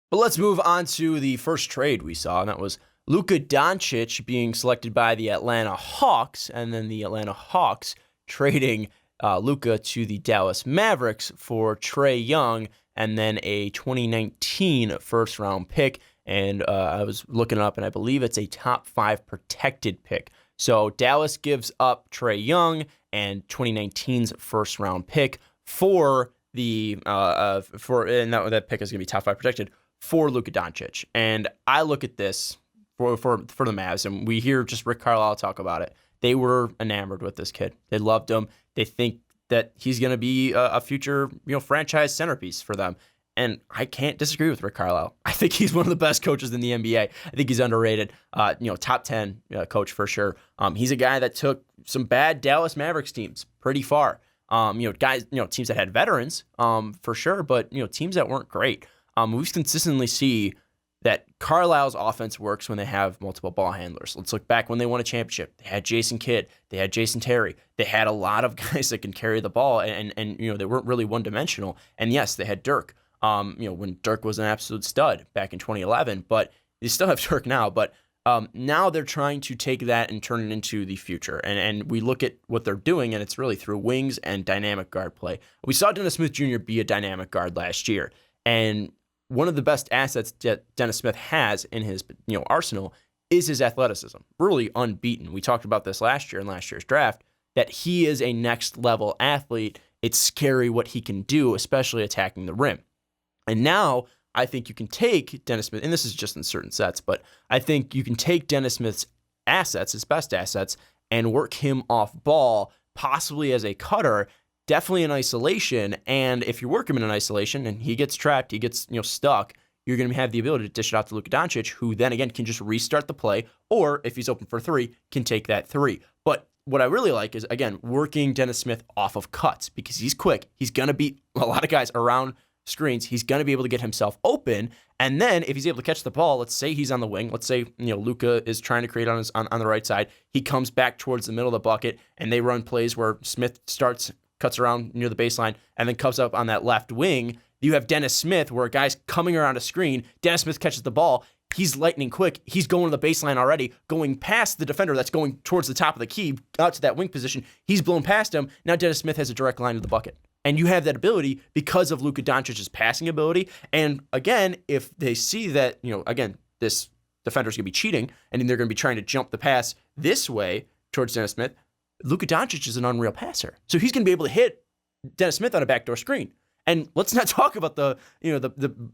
But let's move on to the first trade we saw, and that was Luka Doncic being selected by the Atlanta Hawks, and then the Atlanta Hawks trading Luka to the Dallas Mavericks for Trae Young, and then a 2019 first-round pick. And I was looking it up, and I believe it's a top 5 protected pick. So Dallas gives up Trae Young and 2019's first-round pick for the and that pick is going to be top 5 protected for Luka Doncic. And I look at this for the Mavs, and we hear just Rick Carlisle talk about it. They were enamored with this kid. They loved him. They think that he's going to be a future, franchise centerpiece for them. And I can't disagree with Rick Carlisle. I think he's one of the best coaches in the NBA. I think he's underrated. Top 10 coach for sure. He's a guy that took some bad Dallas Mavericks teams pretty far. Teams that had veterans for sure, but teams that weren't great. We consistently see that Carlisle's offense works when they have multiple ball handlers. Let's look back when they won a championship. They had Jason Kidd. They had Jason Terry. They had a lot of guys that can carry the ball, and they weren't really one-dimensional. And yes, they had Dirk. When Dirk was an absolute stud back in 2011, but they still have Dirk now. But now they're trying to take that and turn it into the future. And we look at what they're doing, and it's really through wings and dynamic guard play. We saw Dennis Smith Jr. be a dynamic guard last year, and one of the best assets that Dennis Smith has in his arsenal is his athleticism. Really unbeaten. We talked about this last year in last year's draft, that he is a next level athlete. It's scary what he can do, especially attacking the rim. And now I think you can take Dennis Smith, and this is just in certain sets, but I think you can take Dennis Smith's assets, his best assets, and work him off ball, possibly as a cutter, definitely in isolation. And if you work him in isolation and he gets trapped, he gets stuck, you're going to have the ability to dish it out to Luka Doncic, who then again can just restart the play, or if he's open for 3, can take that 3. But what I really like is, again, working Dennis Smith off of cuts, because he's quick. He's going to beat a lot of guys around screens. He's going to be able to get himself open. And then if he's able to catch the ball, let's say he's on the wing. Let's say, Luka is trying to create on the right side. He comes back towards the middle of the bucket, and they run plays where Smith cuts around near the baseline, and then comes up on that left wing. You have Dennis Smith, where a guy's coming around a screen. Dennis Smith catches the ball. He's lightning quick. He's going to the baseline already, going past the defender that's going towards the top of the key, out to that wing position. He's blown past him. Now Dennis Smith has a direct line to the bucket. And you have that ability because of Luka Doncic's passing ability. And again, if they see that, this defender's going to be cheating, and they're going to be trying to jump the pass this way towards Dennis Smith, Luka Doncic is an unreal passer. So he's going to be able to hit Dennis Smith on a backdoor screen. And let's not talk about the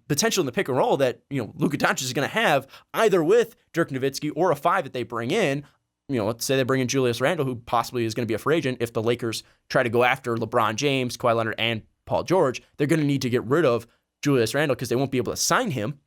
potential in the pick and roll that, Luka Doncic is going to have, either with Dirk Nowitzki or a 5 that they bring in. Let's say they bring in Julius Randle, who possibly is going to be a free agent. If the Lakers try to go after LeBron James, Kawhi Leonard, and Paul George, they're going to need to get rid of Julius Randle because they won't be able to sign him.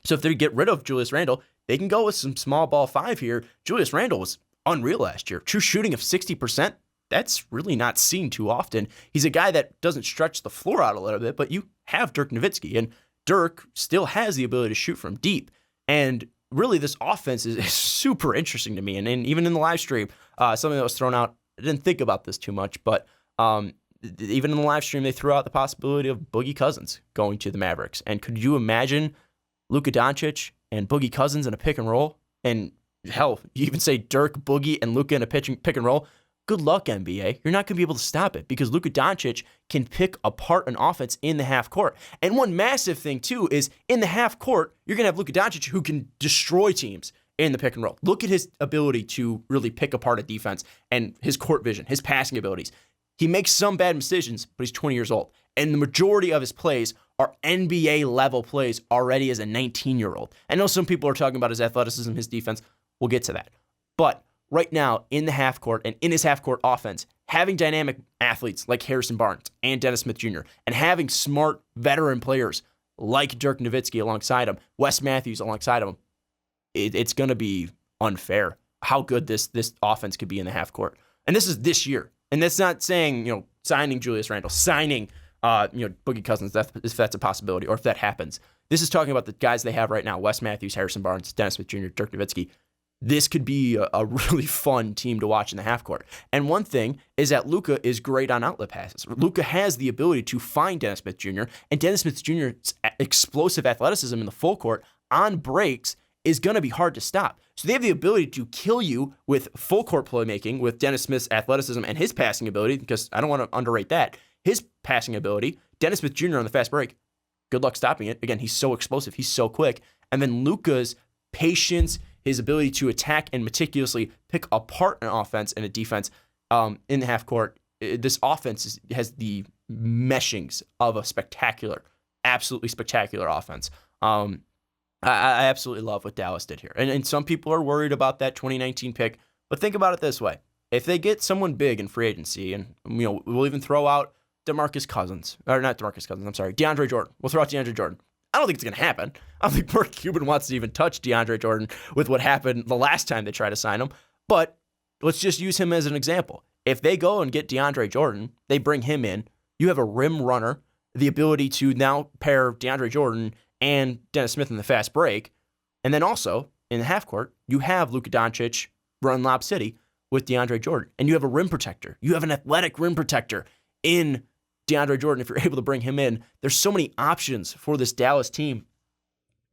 So if they get rid of Julius Randle, they can go with some small ball 5 here. Julius Randle was unreal last year. True shooting of 60%. That's really not seen too often. He's a guy that doesn't stretch the floor out a little bit, but you have Dirk Nowitzki, and Dirk still has the ability to shoot from deep. And really, this offense is super interesting to me. And even in the live stream, something that was thrown out, I didn't think about this too much, but even in the live stream, they threw out the possibility of Boogie Cousins going to the Mavericks. And could you imagine Luka Doncic and Boogie Cousins in a pick and roll? And hell, you even say Dirk, Boogie, and Luka in a pick and roll. Good luck, NBA. You're not going to be able to stop it because Luka Doncic can pick apart an offense in the half court. And one massive thing, too, is in the half court, you're going to have Luka Doncic who can destroy teams in the pick and roll. Look at his ability to really pick apart a defense and his court vision, his passing abilities. He makes some bad decisions, but he's 20 years old. And the majority of his plays are NBA-level plays already as a 19-year-old. I know some people are talking about his athleticism, his defense. We'll get to that. But right now, in the half court and in his half court offense, having dynamic athletes like Harrison Barnes and Dennis Smith Jr., and having smart veteran players like Dirk Nowitzki alongside him, Wes Matthews alongside him, it's going to be unfair how good this offense could be in the half court. And this is this year. And that's not saying, signing Julius Randle, signing, Boogie Cousins, if that's a possibility, or if that happens. This is talking about the guys they have right now, Wes Matthews, Harrison Barnes, Dennis Smith Jr., Dirk Nowitzki. this could be a really fun team to watch in the half court. And one thing is that Luka is great on outlet passes. Luka has the ability to find Dennis Smith Jr., and Dennis Smith Jr.'s explosive athleticism in the full court on breaks is going to be hard to stop. So they have the ability to kill you with full court playmaking with Dennis Smith's athleticism and his passing ability, because I don't want to underrate that. His passing ability, Dennis Smith Jr. on the fast break, good luck stopping it. Again, he's so explosive. He's so quick. And then Luka's patience, his ability to attack and meticulously pick apart an offense and a defense in the half court. This offense has the meshings of a spectacular, absolutely spectacular offense. I absolutely love what Dallas did here. And some people are worried about that 2019 pick, but think about it this way. If they get someone big in free agency, and we'll even throw out DeMarcus Cousins, or not DeMarcus Cousins, I'm sorry, DeAndre Jordan. We'll throw out DeAndre Jordan. I don't think it's going to happen. I don't think Mark Cuban wants to even touch DeAndre Jordan with what happened the last time they tried to sign him. But let's just use him as an example. If they go and get DeAndre Jordan, they bring him in, you have a rim runner, the ability to now pair DeAndre Jordan and Dennis Smith in the fast break. And then also, in the half court, you have Luka Doncic run Lob City with DeAndre Jordan. And you have a rim protector. You have an athletic rim protector in DeAndre Jordan. If you're able to bring him in, there's so many options for this Dallas team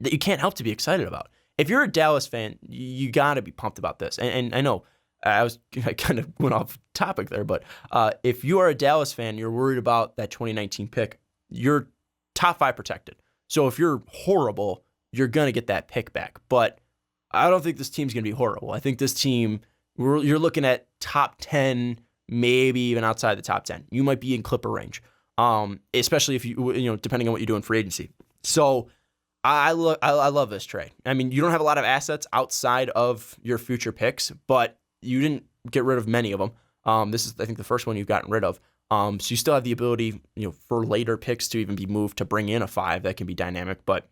that you can't help to be excited about. If you're a Dallas fan, you got to be pumped about this. And I know I kind of went off topic there, but if you are a Dallas fan, you're worried about that 2019 pick, you're top 5 protected. So if you're horrible, you're going to get that pick back. But I don't think this team's going to be horrible. I think this team, you're looking at top 10, maybe even outside the top 10. You might be in Clipper range, especially if you depending on what you do in free agency. So I love this trade. I mean, you don't have a lot of assets outside of your future picks, but you didn't get rid of many of them. This is, I think, the first one you've gotten rid of. So you still have the ability, for later picks to even be moved to bring in a 5 that can be dynamic. But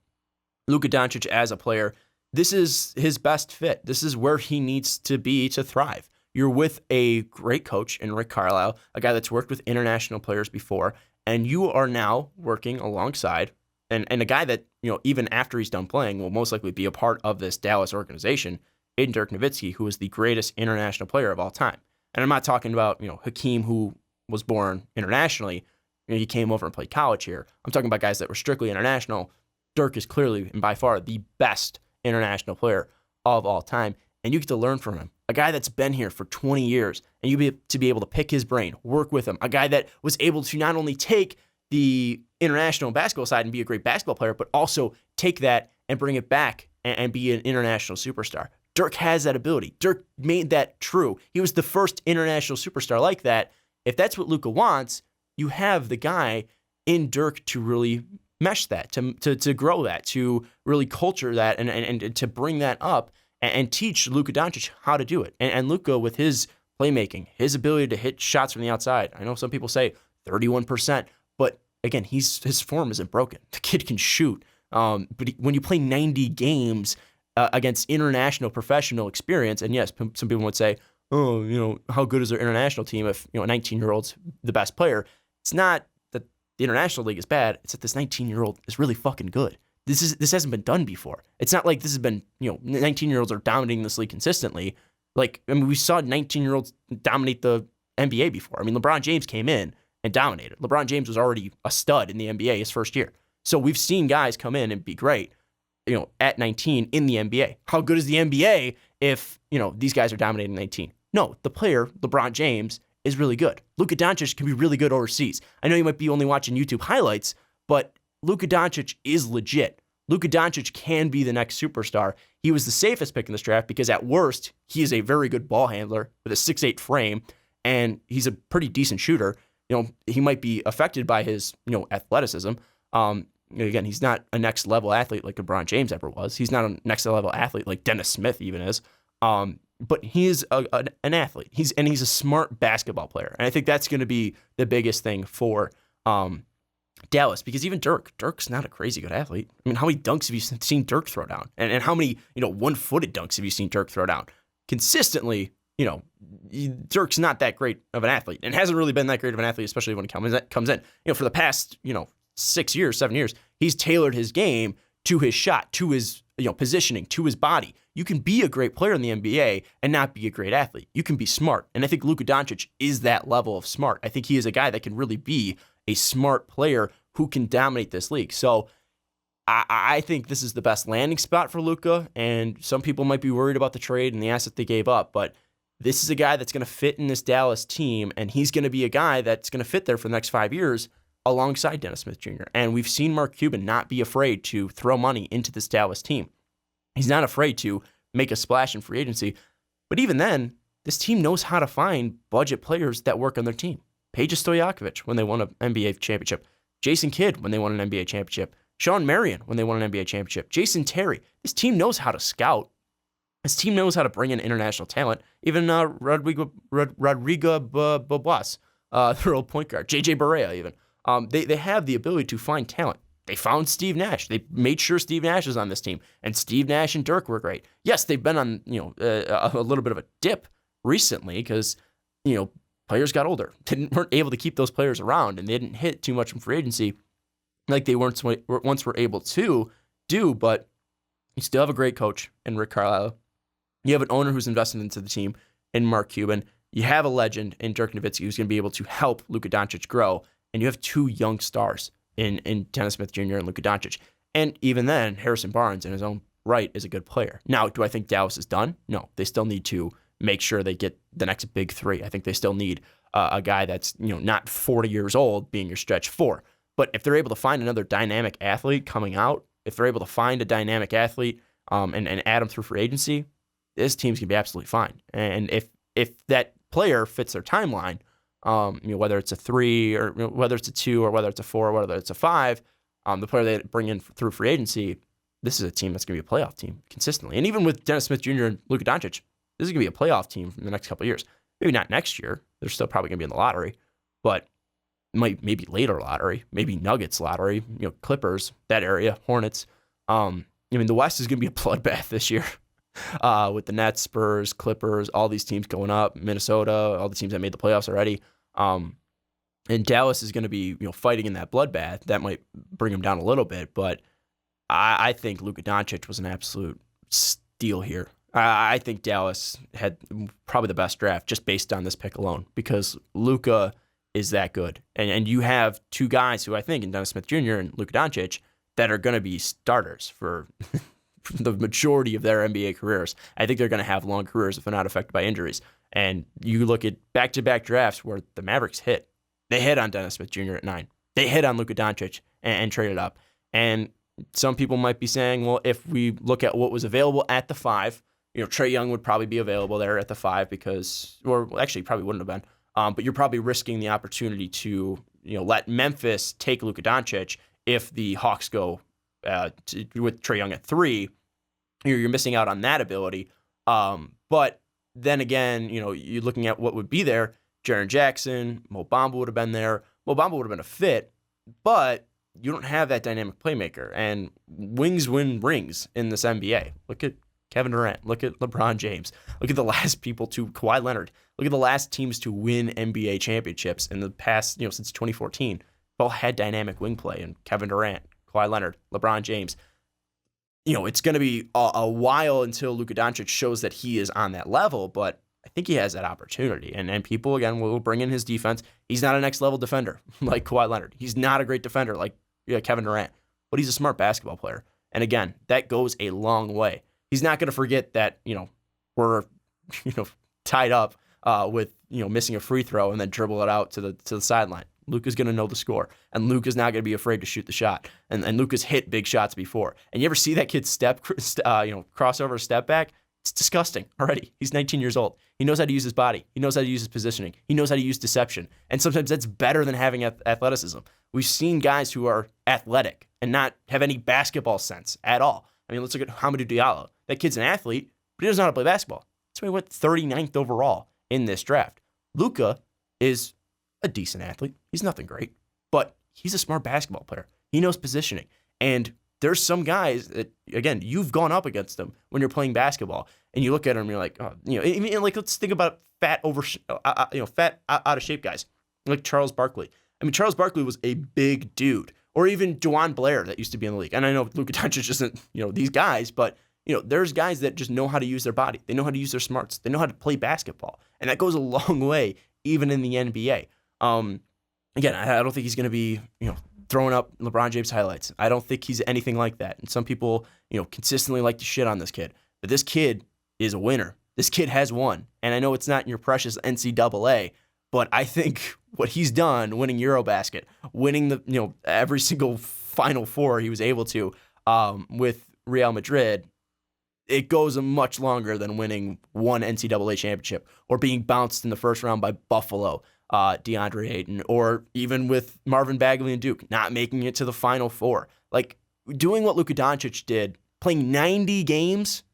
Luka Doncic as a player, this is his best fit. This is where he needs to be to thrive. You're with a great coach in Rick Carlisle, a guy that's worked with international players before, and you are now working alongside and a guy that, even after he's done playing, will most likely be a part of this Dallas organization, in Dirk Nowitzki, who is the greatest international player of all time. And I'm not talking about, Hakeem, who was born internationally. He came over and played college here. I'm talking about guys that were strictly international. Dirk is clearly and by far the best international player of all time, and you get to learn from him. A guy that's been here for 20 years, and you get to be able to pick his brain, work with him. A guy that was able to not only take the international basketball side and be a great basketball player, but also take that and bring it back and be an international superstar. Dirk has that ability. Dirk made that true. He was the first international superstar like that. If that's what Luka wants, you have the guy in Dirk to really mesh that, to grow that, to really culture that, and to bring that up and teach Luka Doncic how to do it. And Luka, with his playmaking, his ability to hit shots from the outside. I know some people say 31%, but again, his form isn't broken. The kid can shoot. But when you play 90 games against international professional experience, and yes, some people would say, oh, how good is their international team if a 19-year-old's the best player? It's not that the international league is bad. It's that this 19-year-old is really fucking good. This hasn't been done before. It's not like this has been, 19-year-olds are dominating this league consistently. We saw 19-year-olds dominate the NBA before. LeBron James came in and dominated. LeBron James was already a stud in the NBA his first year. So we've seen guys come in and be great, at 19 in the NBA. How good is the NBA if, these guys are dominating 19? No, the player, LeBron James, is really good. Luka Doncic can be really good overseas. I know you might be only watching YouTube highlights, but Luka Doncic is legit. Luka Doncic can be the next superstar. He was the safest pick in this draft because at worst, he is a very good ball handler with a 6'8" frame, and he's a pretty decent shooter. He might be affected by his, athleticism. Again, he's not a next level athlete like LeBron James ever was. He's not a next level athlete like Dennis Smith even is. But he is an athlete. He's a smart basketball player. And I think that's going to be the biggest thing for Dallas, because even Dirk's not a crazy good athlete. How many dunks have you seen Dirk throw down? And how many, one-footed dunks have you seen Dirk throw down? Consistently, Dirk's not that great of an athlete and hasn't really been that great of an athlete, especially when he comes in. For the past, 7 years, he's tailored his game to his shot, to his positioning to his body. You can be a great player in the NBA and not be a great athlete. You can be smart. And I think Luka Doncic is that level of smart. I think he is a guy that can really be a smart player who can dominate this league. So I think this is the best landing spot for Luka, and some people might be worried about the trade and the asset they gave up, but this is a guy that's going to fit in this Dallas team, and he's going to be a guy that's going to fit there for the next 5 years alongside Dennis Smith Jr. And we've seen Mark Cuban not be afraid to throw money into this Dallas team. He's not afraid to make a splash in free agency, but even then, this team knows how to find budget players that work on their team. Peja Stojakovic when they won an NBA championship. Jason Kidd when they won an NBA championship. Sean Marion when they won an NBA championship. Jason Terry. This team knows how to scout. This team knows how to bring in international talent. Even Rodrigo Bobois, their old point guard. JJ Barea even. They have the ability to find talent. They found Steve Nash. They made sure Steve Nash was on this team. And Steve Nash and Dirk were great. Yes, they've been on a little bit of a dip recently because players got older. Weren't able to keep those players around, and they didn't hit too much in free agency like they once were able to do, but you still have a great coach in Rick Carlisle. You have an owner who's invested into the team in Mark Cuban. You have a legend in Dirk Nowitzki who's going to be able to help Luka Doncic grow, and you have two young stars in Dennis Smith Jr. and Luka Doncic. And even then, Harrison Barnes in his own right is a good player. Now, do I think Dallas is done? No, they still need to make sure they get the next big three. I think they still need a guy that's not 40 years old being your stretch four. But if they're able to find another dynamic athlete coming out, if they're able to find a dynamic athlete and add them through free agency, this team's going to be absolutely fine. And if that player fits their timeline, whether it's a 3 or whether it's a 2 or whether it's a 4 or whether it's a 5, the player they bring in through free agency, this is a team that's going to be a playoff team consistently. And even with Dennis Smith Jr. and Luka Doncic, this is going to be a playoff team in the next couple of years. Maybe not next year. They're still probably going to be in the lottery, but maybe later lottery, maybe Nuggets lottery, Clippers, that area, Hornets. The West is going to be a bloodbath this year with the Nets, Spurs, Clippers, all these teams going up, Minnesota, all the teams that made the playoffs already. And Dallas is going to be fighting in that bloodbath. That might bring them down a little bit, but I think Luka Doncic was an absolute steal here. I think Dallas had probably the best draft just based on this pick alone because Luka is that good. And you have two guys who I think, in Dennis Smith Jr. and Luka Doncic, that are going to be starters for the majority of their NBA careers. I think they're going to have long careers if they're not affected by injuries. And you look at back-to-back drafts where the Mavericks hit. They hit on Dennis Smith Jr. at 9. They hit on Luka Doncic and traded up. And some people might be saying, well, if we look at what was available at the 5, Trae Young would probably be available there at the 5 actually probably wouldn't have been. But you're probably risking the opportunity to, let Memphis take Luka Doncic if the Hawks go with Trae Young at 3. You're missing out on that ability. But then again, you're looking at what would be there. Jaren Jackson, Mo Bamba would have been there. Mo Bamba would have been a fit, but you don't have that dynamic playmaker. And wings win rings in this NBA. Look at Kevin Durant. Look at LeBron James. Look at the last people to Kawhi Leonard. Look at the last teams to win NBA championships in the past, since 2014. All had dynamic wing play, and Kevin Durant, Kawhi Leonard, LeBron James. It's going to be a while until Luka Doncic shows that he is on that level, but I think he has that opportunity. And people, again, will bring in his defense. He's not a next-level defender like Kawhi Leonard. He's not a great defender like Kevin Durant, but he's a smart basketball player. And again, that goes a long way. He's not going to forget that, we're, tied up with, missing a free throw and then dribble it out to the sideline. Luka's going to know the score, and Luka's not going to be afraid to shoot the shot. And Luka's hit big shots before. And you ever see that kid crossover step back? It's disgusting already. He's 19 years old. He knows how to use his body. He knows how to use his positioning. He knows how to use deception. And sometimes that's better than having athleticism. We've seen guys who are athletic and not have any basketball sense at all. I mean, let's look at Hamidou Diallo. That kid's an athlete, but he doesn't know how to play basketball. That's why he went 39th overall in this draft. Luka is a decent athlete. He's nothing great, but he's a smart basketball player. He knows positioning. And there's some guys that, again, you've gone up against them when you're playing basketball, and you look at them and you're like, let's think about fat out of shape guys like Charles Barkley. I mean, Charles Barkley was a big dude or even Juwan Blair that used to be in the league. And I know Luka Doncic isn't, these guys, but, there's guys that just know how to use their body. They know how to use their smarts. They know how to play basketball. And that goes a long way, even in the NBA. Again, I don't think he's going to be, throwing up LeBron James highlights. I don't think he's anything like that. And some people, consistently like to shit on this kid. But this kid is a winner. This kid has won. And I know it's not in your precious NCAA, but I think what he's done, winning Eurobasket, winning the, every single Final Four he was able to with Real Madrid, it goes much longer than winning one NCAA championship or being bounced in the first round by Buffalo, DeAndre Ayton, or even with Marvin Bagley and Duke, not making it to the Final Four. Like, doing what Luka Doncic did, playing 90 games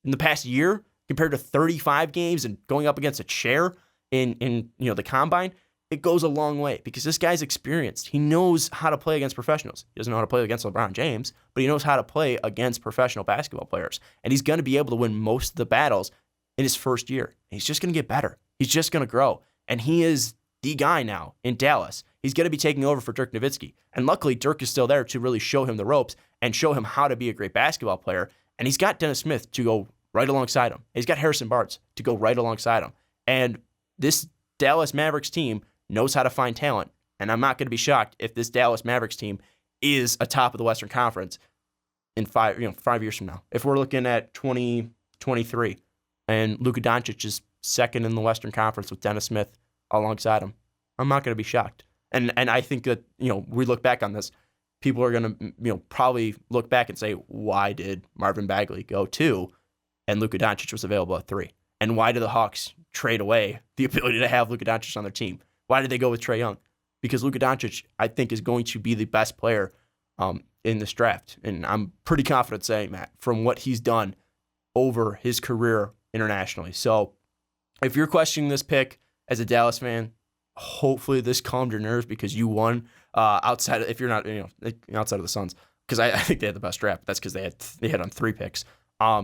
in the past year compared to 35 games and going up against a chair in the combine, it goes a long way because this guy's experienced. He knows how to play against professionals. He doesn't know how to play against LeBron James, but he knows how to play against professional basketball players. And he's going to be able to win most of the battles in his first year. And he's just going to get better. He's just going to grow. And he is the guy now in Dallas. He's going to be taking over for Dirk Nowitzki. And luckily, Dirk is still there to really show him the ropes and show him how to be a great basketball player. And he's got Dennis Smith to go right alongside him. He's got Harrison Barnes to go right alongside him. And this Dallas Mavericks team knows how to find talent. And I'm not going to be shocked if this Dallas Mavericks team is atop of the Western Conference in 5 years from now. If we're looking at 2023 and Luka Doncic is second in the Western Conference with Dennis Smith alongside him, I'm not going to be shocked. And I think that, we look back on this, people are going to, probably look back and say, why did Marvin Bagley go 2 and Luka Doncic was available at 3? And why did the Hawks trade away the ability to have Luka Doncic on their team? Why did they go with Trae Young? Because Luka Doncic, I think, is going to be the best player in this draft. And I'm pretty confident saying that from what he's done over his career internationally. So if you're questioning this pick as a Dallas fan, hopefully this calmed your nerves because you won outside of, if you're not, outside of the Suns, because I think they had the best draft. But that's because they had on 3 picks.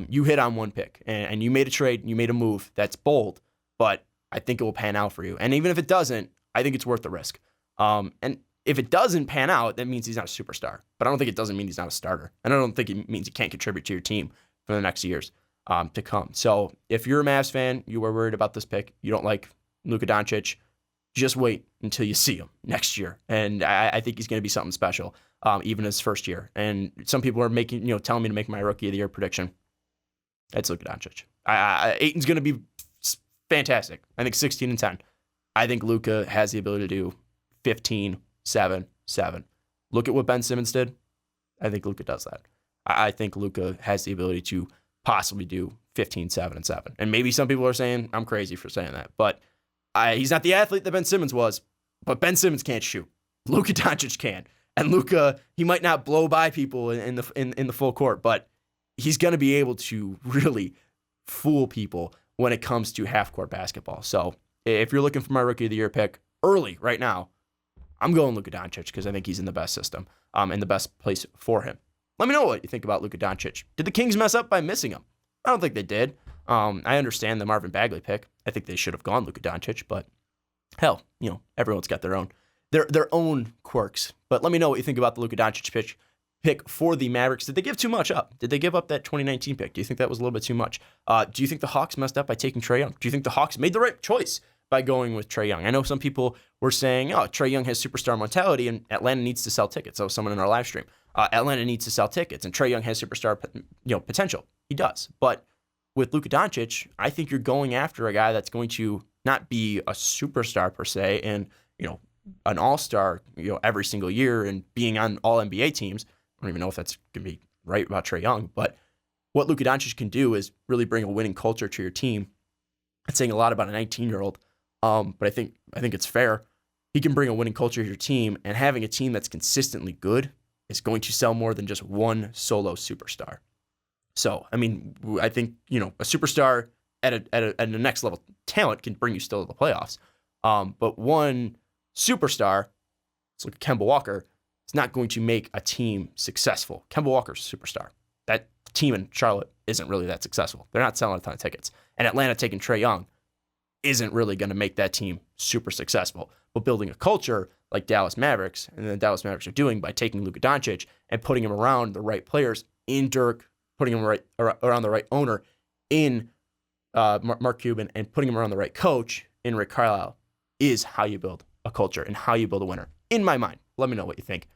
You hit on 1 pick and you made a trade, you made a move that's bold, but I think it will pan out for you. And even if it doesn't, I think it's worth the risk. And if it doesn't pan out, that means he's not a superstar. But I don't think it doesn't mean he's not a starter. And I don't think it means he can't contribute to your team for the next years to come. So if you're a Mavs fan, you were worried about this pick, you don't like Luka Doncic, just wait until you see him next year. And I think he's going to be something special, even his first year. And some people are telling me to make my Rookie of the Year prediction. It's Luka Doncic. Ayton's going to be fantastic. I think 16-10. I think Luka has the ability to do 15, 7, 7. Look at what Ben Simmons did. I think Luka does that. I think Luka has the ability to possibly do 15, 7, and 7. And maybe some people are saying I'm crazy for saying that, but he's not the athlete that Ben Simmons was. But Ben Simmons can't shoot. Luka Doncic can, and Luka, he might not blow by people in the full court, but he's going to be able to really fool people when it comes to half-court basketball. So if you're looking for my Rookie of the Year pick early right now, I'm going Luka Doncic because I think he's in the best system and the best place for him. Let me know what you think about Luka Doncic. Did the Kings mess up by missing him? I don't think they did. I understand the Marvin Bagley pick. I think they should have gone Luka Doncic, but hell, everyone's got their own quirks. But let me know what you think about the Luka Doncic pick for the Mavericks. Did they give too much up? Did they give up that 2019 pick? Do you think that was a little bit too much? Do you think the Hawks messed up by taking Trae Young? Do you think the Hawks made the right choice by going with Trae Young? I know some people were saying, Trae Young has superstar mentality and Atlanta needs to sell tickets. That was someone in our live stream. Atlanta needs to sell tickets and Trae Young has superstar potential. He does. But with Luka Doncic, I think you're going after a guy that's going to not be a superstar per se and, an all-star, every single year and being on all NBA teams. I don't even know if that's going to be right about Trae Young, but what Luka Doncic can do is really bring a winning culture to your team. That's saying a lot about a 19-year-old, but I think it's fair. He can bring a winning culture to your team, and having a team that's consistently good is going to sell more than just one solo superstar. So, I think, a superstar at a next level talent can bring you still to the playoffs. But one superstar, let's look at Kemba Walker, is not going to make a team successful. Kemba Walker's a superstar. That team in Charlotte isn't really that successful. They're not selling a ton of tickets. And Atlanta taking Trae Young isn't really going to make that team super successful. but building a culture like Dallas Mavericks, and the Dallas Mavericks are doing by taking Luka Doncic and putting him around the right players in Dirk, putting him around the right owner in Mark Cuban, and putting him around the right coach in Rick Carlisle is how you build a culture and how you build a winner. In my mind, let me know what you think.